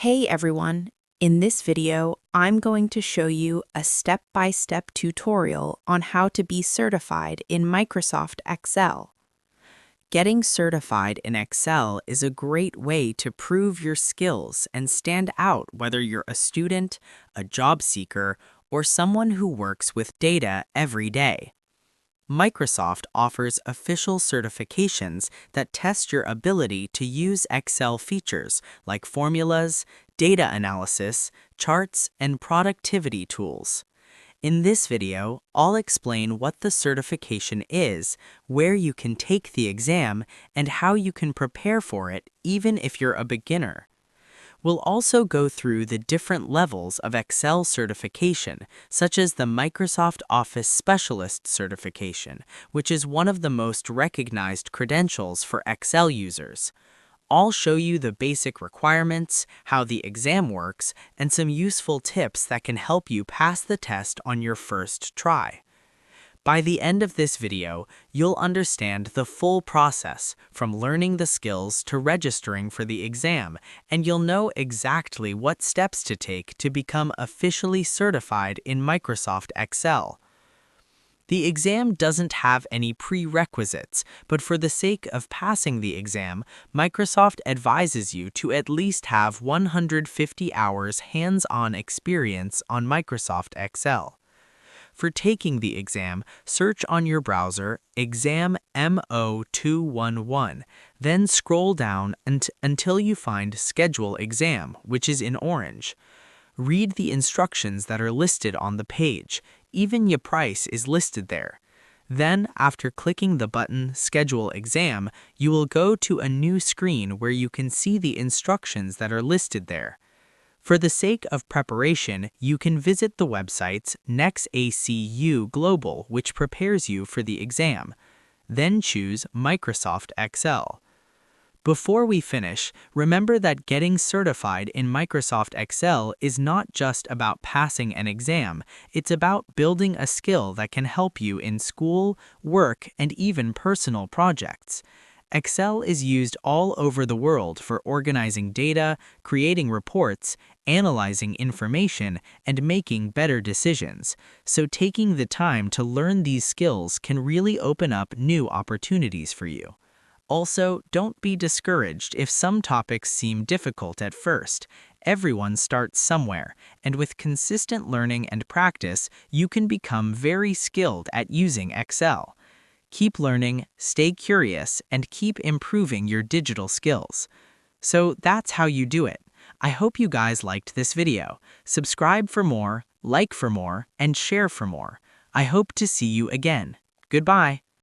Hey everyone! In this video, I'm going to show you a step-by-step tutorial on how to be certified in Microsoft Excel. Getting certified in Excel is a great way to prove your skills and stand out whether you're a student, a job seeker, or someone who works with data every day. Microsoft offers official certifications that test your ability to use Excel features like formulas, data analysis, charts, and productivity tools. In this video, I'll explain what the certification is, where you can take the exam, and how you can prepare for it even if you're a beginner. We'll also go through the different levels of Excel certification, such as the Microsoft Office Specialist certification, which is one of the most recognized credentials for Excel users. I'll show you the basic requirements, how the exam works, and some useful tips that can help you pass the test on your first try. By the end of this video, you'll understand the full process, from learning the skills to registering for the exam, and you'll know exactly what steps to take to become officially certified in Microsoft Excel. The exam doesn't have any prerequisites, but for the sake of passing the exam, Microsoft advises you to at least have 150 hours hands-on experience on Microsoft Excel. For taking the exam, search on your browser Exam MO211, then scroll down until you find Schedule Exam, which is in orange. Read the instructions that are listed on the page. Even your price is listed there. Then, after clicking the button Schedule Exam, you will go to a new screen where you can see the instructions that are listed there. For the sake of preparation, you can visit the website's NextACU Global, which prepares you for the exam. Then choose Microsoft Excel. Before we finish, remember that getting certified in Microsoft Excel is not just about passing an exam, it's about building a skill that can help you in school, work, and even personal projects. Excel is used all over the world for organizing data, creating reports, analyzing information, and making better decisions. So taking the time to learn these skills can really open up new opportunities for you. Also, don't be discouraged if some topics seem difficult at first. Everyone starts somewhere, and with consistent learning and practice, you can become very skilled at using Excel. Keep learning, stay curious, and keep improving your digital skills. So that's how you do it. I hope you guys liked this video. Subscribe for more, like for more, and share for more. I hope to see you again. Goodbye.